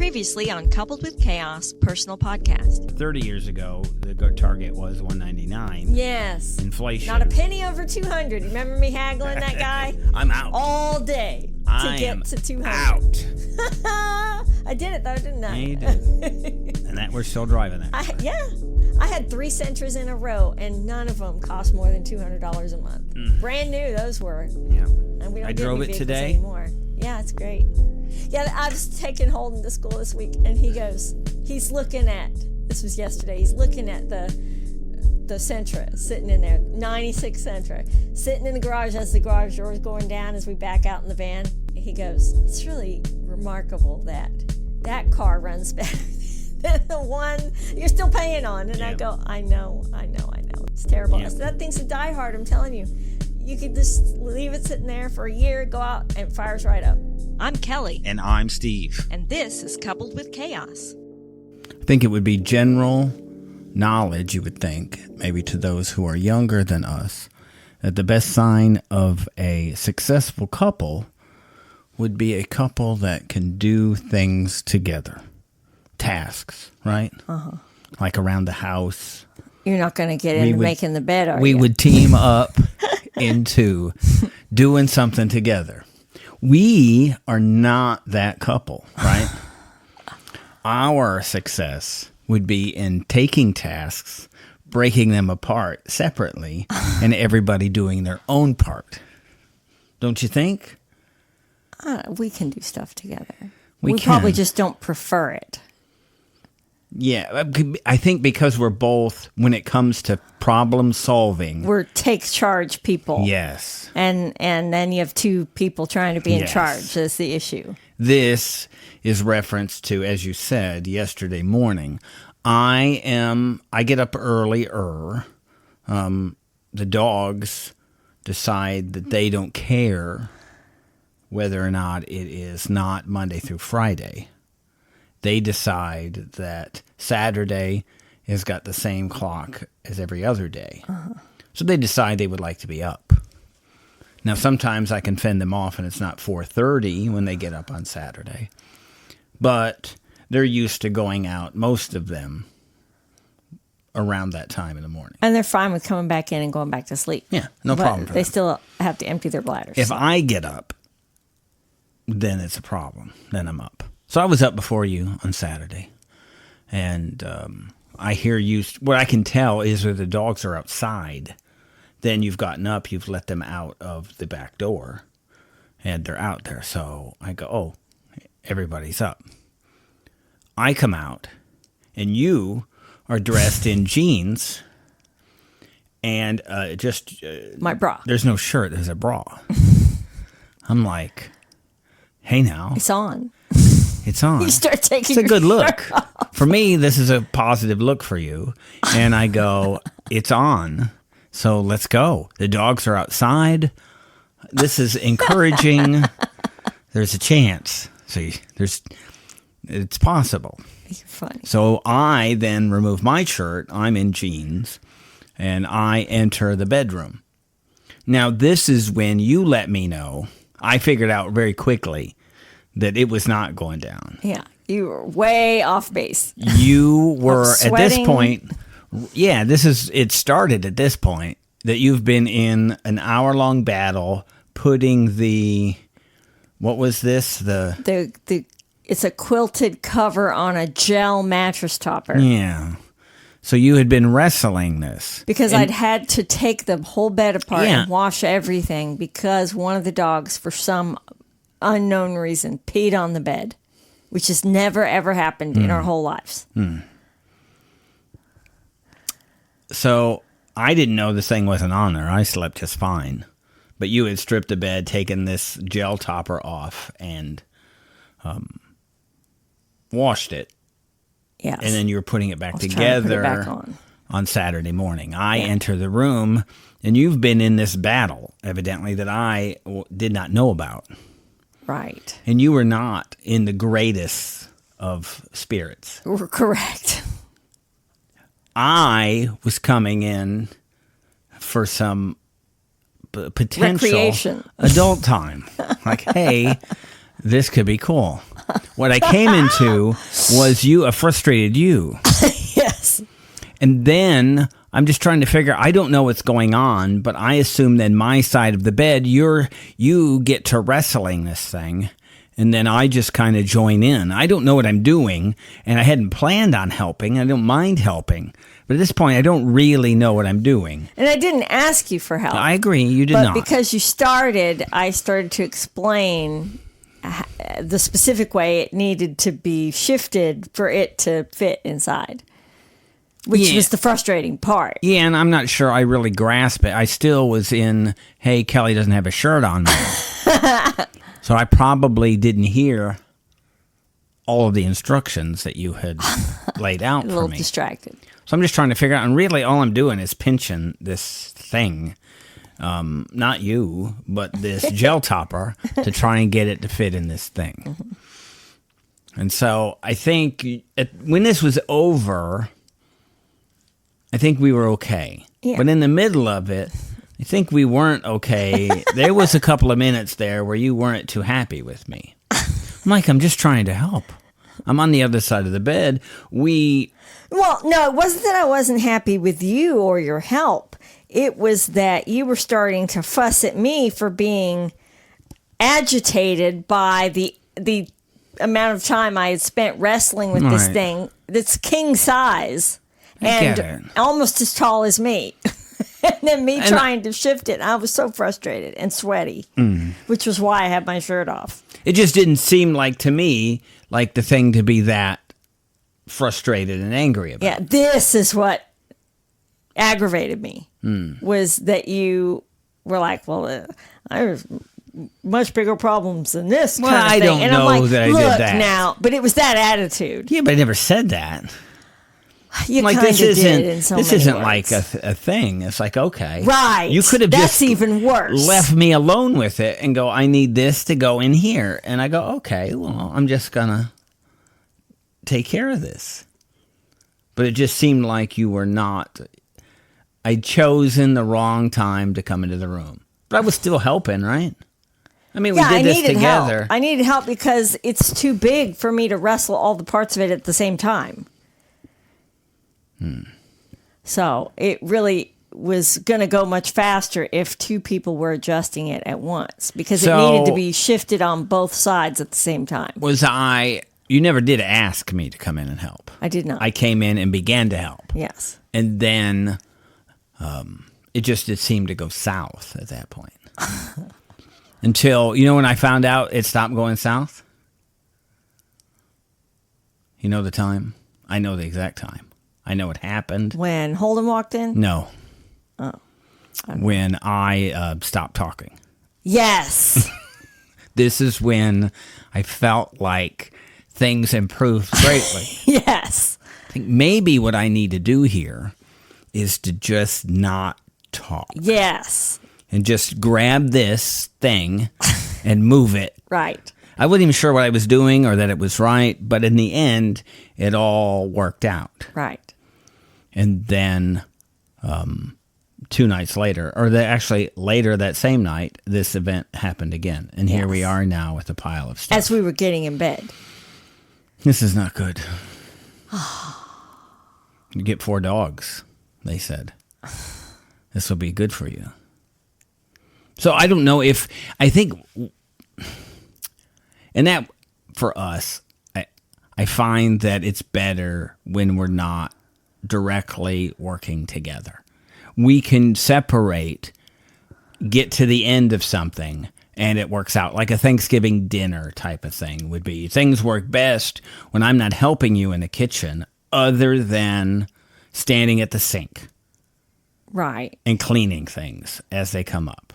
Previously on Coupled with Chaos Personal Podcast. 30 years ago, the target was $199. Yes. Inflation. Not a penny over 200. Remember me haggling that guy? I'm out. All day to get to 200. Out. I did it though, didn't I? Yeah, you did. And that we're still driving it. I had 3 Sentras in a row, and none of them cost more than $200 a month. Brand new, those were. Yeah. And we don't I get drove any it vehicles today. Anymore. Yeah, it's great. Yeah, I was taking Holden to school this week, and he's looking at, this was yesterday, he's looking at the Sentra sitting in there, 96 Sentra, sitting in the garage as the garage door is going down as we back out in the van. He goes, it's really remarkable that car runs better than the one you're still paying on. And I go, I know. It's terrible. Yeah. That thing's a diehard, I'm telling you. You could just leave it sitting there for a year, go out, and it fires right up. I'm Kelly. And I'm Steve. And this is Coupled with Chaos. I think it would be general knowledge, you would think, maybe to those who are younger than us, that the best sign of a successful couple would be a couple that can do things together. Tasks, right? Uh-huh. Like around the house. You're not going to get into making the bed, are you? We would team up into doing something together. We are not that couple, right? Our success would be in taking tasks, breaking them apart separately, and everybody doing their own part. Don't you think? We can do stuff together. We probably can. just don't prefer it. Yeah, I think because we're both, when it comes to problem solving, We're take charge people. yes. And then you have 2 people trying to be in Yes. charge. That's the issue. This is reference to, as you said yesterday morning, I get up earlier. The dogs decide that they don't care whether or not it is not Monday through Friday. They decide that Saturday has got the same clock as every other day. Uh-huh. So they decide they would like to be up. Now, sometimes I can fend them off and it's not 4:30 when they get up on Saturday. But they're used to going out, most of them, around that time in the morning. And they're fine with coming back in and going back to sleep. Yeah, no problem for They them. still have to empty their bladders. If I get up, then it's a problem. Then I'm up. So I was up before you on Saturday. And I hear you, what I can tell is that the dogs are outside. Then you've gotten up, you've let them out of the back door, and they're out there. So I go, oh, everybody's up. I come out, and you are dressed in jeans and just... my bra. There's no shirt, there's a bra. I'm like, hey now. It's on. It's on. You start taking It's a your good look. shirt off. For me, this is a positive look for you. And I go, it's on. So let's go. The dogs are outside. This is encouraging. There's a chance. See, it's possible. You're funny. So I then remove my shirt. I'm in jeans. And I enter the bedroom. Now, this is when you let me know. I figured out very quickly that it was not going down. Yeah. You were way off base. You were at this Sweating. point, it started at this point that you've been in an hour-long battle putting what was this? It's a quilted cover on a gel mattress topper. Yeah. So you had been wrestling this. Because I'd had to take the whole bed apart Yeah. and wash everything because one of the dogs, for some unknown reason, peed on the bed, which has never, ever happened in our whole lives. So I didn't know this thing wasn't on there. I slept just fine. But you had stripped the bed, taken this gel topper off, and washed it. Yes. And then you were putting it back I was trying to put together it back on. Saturday morning. I enter the room, and you've been in this battle, evidently, that I did not know about. Right. And you were not in the greatest of spirits. We're correct. I was coming in for some potential Recreation. adult time. Like, hey, this could be cool. What I came into was a frustrated you. Yes. And then I'm just trying to figure, I don't know what's going on, but I assume that my side of the bed, you get to wrestling this thing, and then I just kind of join in. I don't know what I'm doing, and I hadn't planned on helping. I don't mind helping. But at this point, I don't really know what I'm doing. And I didn't ask you for help. I agree, you did but not. But because you started, I started to explain the specific way it needed to be shifted for it to fit inside. Which was the frustrating part. Yeah, and I'm not sure I really grasp it. I still was in, hey, Kelly doesn't have a shirt on now. So I probably didn't hear all of the instructions that you had laid out for me. A little distracted. So I'm just trying to figure out, and really all I'm doing is pinching this thing, not you, but this gel topper to try and get it to fit in this thing. Mm-hmm. And so I think when this was over, I think we were okay. Yeah. But in the middle of it, I think we weren't okay. There was a couple of minutes there where you weren't too happy with me. Mike, I'm just trying to help. I'm on the other side of the bed. Well, no, it wasn't that I wasn't happy with you or your help. It was that you were starting to fuss at me for being agitated by the amount of time I had spent wrestling with this thing that's king size. And almost as tall as me. And then me trying to shift it. I was so frustrated and sweaty, which was why I had my shirt off. It just didn't seem like, to me, like the thing to be that frustrated and angry about. Yeah, this is what aggravated me, was that you were like, well, I have much bigger problems than this kind of thing. I don't and know I'm like, that I look did that. Now, but it was that attitude. Yeah, but I never said that. You like, kind of did in so this many isn't words. Like a thing. It's like, okay. Right. You could have That's just even worse. Left me alone with it and go, I need this to go in here. And I go, okay, well, I'm just going to take care of this. But it just seemed like you were not. I'd chosen the wrong time to come into the room. But I was still helping, right? I mean, we did this together. Help. I needed help because it's too big for me to wrestle all the parts of it at the same time. So it really was going to go much faster if two people were adjusting it at once, because it needed to be shifted on both sides at the same time. You never did ask me to come in and help. I did not. I came in and began to help. Yes. And then it seemed to go south at that point. Until, when I found out it stopped going south? You know the time? I know the exact time. I know it happened. When Holden walked in? No. Oh. When I stopped talking. Yes. This is when I felt like things improved greatly. Yes. I think maybe what I need to do here is to just not talk. Yes. And just grab this thing and move it. Right. I wasn't even sure what I was doing or that it was right, but in the end, it all worked out. Right. And then 2 nights later, actually later that same night, this event happened again. And here we are now with a pile of stuff. As we were getting in bed. This is not good. You get 4 dogs, they said. This will be good for you. So I don't know I think, and that for us, I find that it's better when we're not directly working together. We can separate, get to the end of something, and it works out. Like a Thanksgiving dinner type of thing would be. Things work best when I'm not helping you in the kitchen other than standing at the sink. Right. And cleaning things as they come up.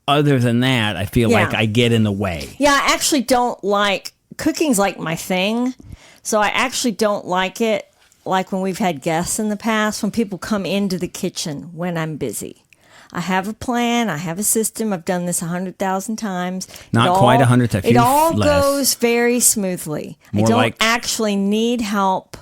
Other than that, I feel like I get in the way. Yeah, I actually don't like, cooking's like my thing. So I actually don't like it, like when we've had guests in the past, when people come into the kitchen when I'm busy. I have a plan. I have a system. I've done this 100,000 times. Not quite 100,000. It all goes very smoothly. I don't actually need help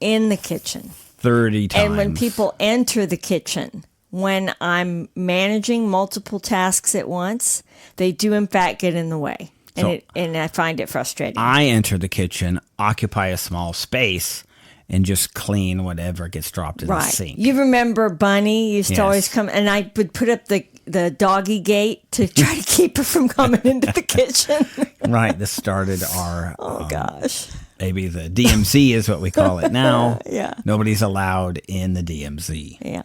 in the kitchen. 30 times. And when people enter the kitchen, when I'm managing multiple tasks at once, they do in fact get in the way. And I find it frustrating. I enter the kitchen, occupy a small space, and just clean whatever gets dropped in the sink. You remember Bunny used to always come, and I would put up the doggy gate to try to keep her from coming into the kitchen. Right. This started our... gosh. Maybe the DMZ is what we call it now. Yeah. Nobody's allowed in the DMZ. Yeah.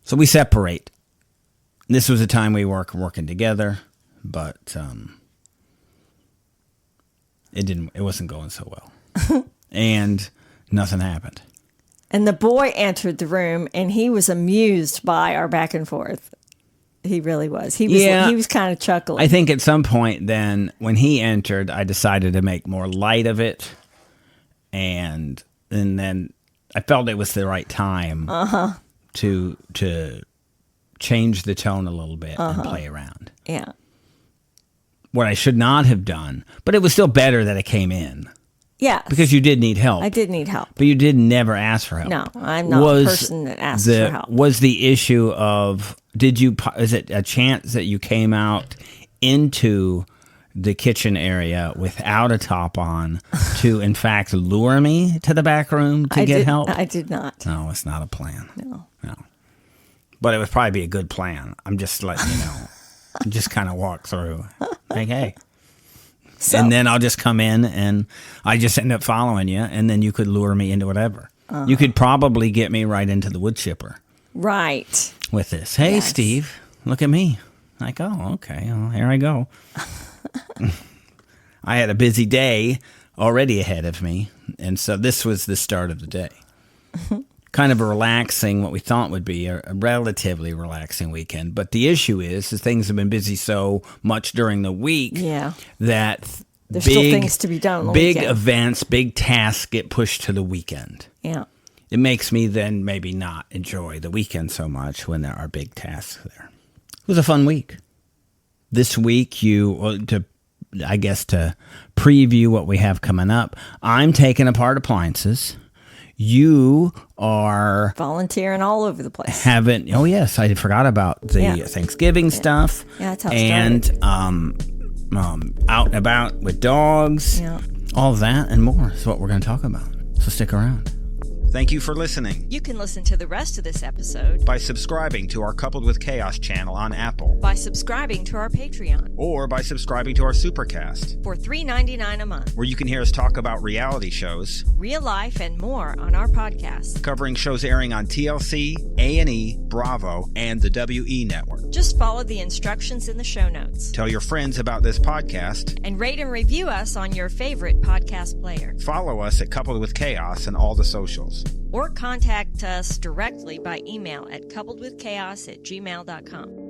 So we separate. This was a time we were working together, but it wasn't going so well. And nothing happened. And the boy entered the room, and he was amused by our back and forth. He really was. He was kind of chuckling. I think at some point then, when he entered, I decided to make more light of it. And then I felt it was the right time to change the tone a little bit and play around. Yeah. What I should not have done, but it was still better that it came in. Yeah. Because you did need help. I did need help. But you did never ask for help. No, I'm not the person that asks for help. Was the issue of, is it a chance that you came out into the kitchen area without a top on to, in fact, lure me to the back room to get help? I did not. No, it's not a plan. No. But it would probably be a good plan. I'm just letting you know. Just kind of walk through. Like, hey. So, and then I'll just come in and I just end up following you, and then you could lure me into whatever. You could probably get me right into the wood chipper. Right. With this. Hey, yes. Steve, look at me. Like, oh, okay. Well, here I go. I had a busy day already ahead of me, and so this was the start of the day. Kind of a relaxing, what we thought would be a relatively relaxing weekend. But the issue is things have been busy so much during the week that there's still things to be done on the weekend. Events, big tasks get pushed to the weekend. Yeah. It makes me then maybe not enjoy the weekend so much when there are big tasks there. It was a fun week. This week, to preview what we have coming up, I'm taking apart appliances. You are volunteering all over the place. Oh yes, I forgot about the Thanksgiving stuff. Yeah, that's how it started. And out and about with dogs. Yeah. All of that and more is what we're going to talk about. So stick around. Thank you for listening. You can listen to the rest of this episode by subscribing to our Coupled with Chaos channel on Apple, by subscribing to our Patreon, or by subscribing to our Supercast for $3.99 a month, where you can hear us talk about reality shows, real life, and more on our podcast, covering shows airing on TLC, A&E, Bravo, and the WE network. Just follow the instructions in the show notes. Tell your friends about this podcast, and rate and review us on your favorite podcast player. Follow us at Coupled with Chaos and all the socials. Or contact us directly by email at coupledwithchaos@gmail.com.